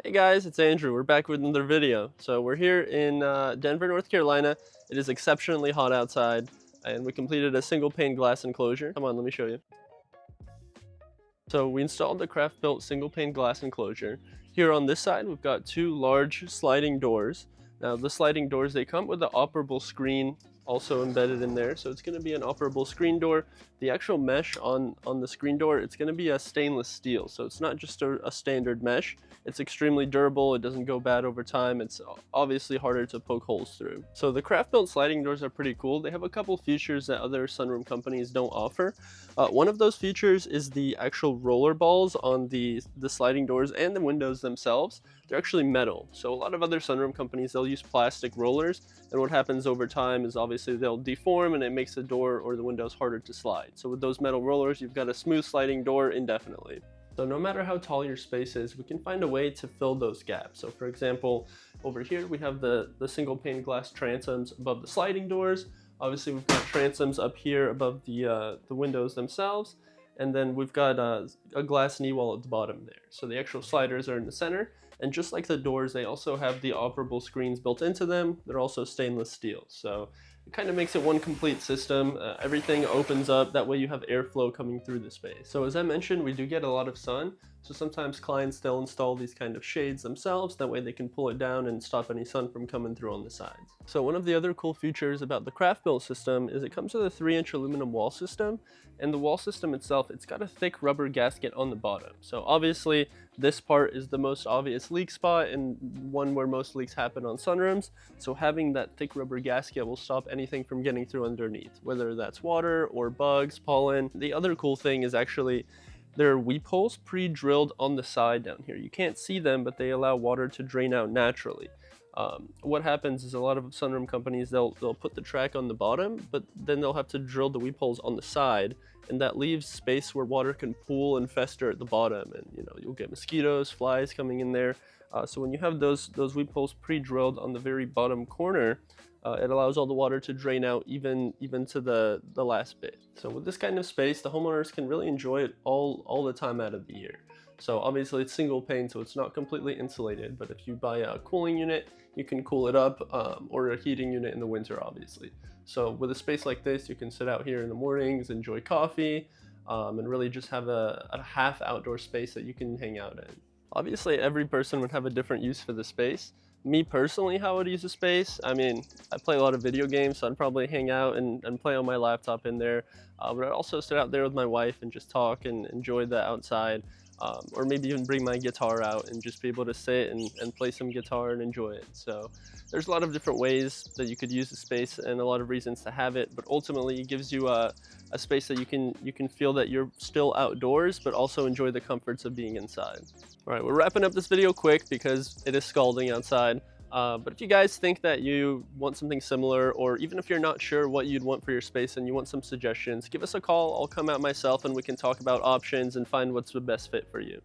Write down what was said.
Hey guys, it's Andrew. We're back with another video. So we're here in Denver, North Carolina. It is exceptionally hot outside, and we completed a single pane glass enclosure. Come on, let me show you. So we installed the Craft-Bilt single pane glass enclosure. Here on this side, we've got two large sliding doors. Now the sliding doors, they come with an operable screen also embedded in there. So it's going to be an operable screen door. The actual mesh on the screen door, it's going to be a stainless steel. So it's not just a standard mesh. It's extremely durable. It doesn't go bad over time. It's obviously harder to poke holes through. So the Craft-Bilt sliding doors are pretty cool. They have a couple features that other sunroom companies don't offer. One of those features is the actual roller balls on the sliding doors and the windows themselves. They're actually metal. So a lot of other sunroom companies, they'll use plastic rollers, and what happens over time is obviously they'll deform and it makes the door or the windows harder to slide. So with those metal rollers, you've got a smooth sliding door indefinitely. So no matter how tall your space is, we can find a way to fill those gaps. So for example, over here we have the single pane glass transoms above the sliding doors. Obviously we've got transoms up here above the windows themselves. And then we've got a glass knee wall at the bottom there. So the actual sliders are in the center. And just like the doors, they also have the operable screens built into them. They're also stainless steel. So it kind of makes it one complete system. Everything opens up. That way you have airflow coming through the space. So as I mentioned, we do get a lot of sun. So sometimes clients, they'll install these kind of shades themselves. That way they can pull it down and stop any sun from coming through on the sides. So one of the other cool features about the Craft-Bilt system is it comes with a 3-inch aluminum wall system. And the wall system itself, it's got a thick rubber gasket on the bottom. So obviously this part is the most obvious leak spot and one where most leaks happen on sunrooms. So having that thick rubber gasket will stop anything from getting through underneath, whether that's water or bugs, pollen. The other cool thing is actually there are weep holes pre-drilled on the side down here. You can't see them, but they allow water to drain out naturally. What happens is a lot of sunroom companies, they'll put the track on the bottom, but then they'll have to drill the weep holes on the side, and that leaves space where water can pool and fester at the bottom, and you'll get mosquitoes, flies coming in there. So when you have those weep holes pre-drilled on the very bottom corner, it allows all the water to drain out even to the last bit. So with this kind of space, the homeowners can really enjoy it all the time out of the year. So obviously it's single pane, so it's not completely insulated, but if you buy a cooling unit, you can cool it up, or a heating unit in the winter, obviously. So with a space like this, you can sit out here in the mornings, enjoy coffee, and really just have a half outdoor space that you can hang out in. Obviously, every person would have a different use for the space. Me personally, how I would use the space, I mean, I play a lot of video games, so I'd probably hang out and play on my laptop in there. But I'd also sit out there with my wife and just talk and enjoy the outside. Or maybe even bring my guitar out and just be able to sit and play some guitar and enjoy it. So there's a lot of different ways that you could use the space and a lot of reasons to have it, but ultimately it gives you a space that you can feel that you're still outdoors, but also enjoy the comforts of being inside. All right, we're wrapping up this video quick because it is scalding outside. But if you guys think that you want something similar, or even if you're not sure what you'd want for your space and you want some suggestions, give us a call. I'll come out myself and we can talk about options and find what's the best fit for you.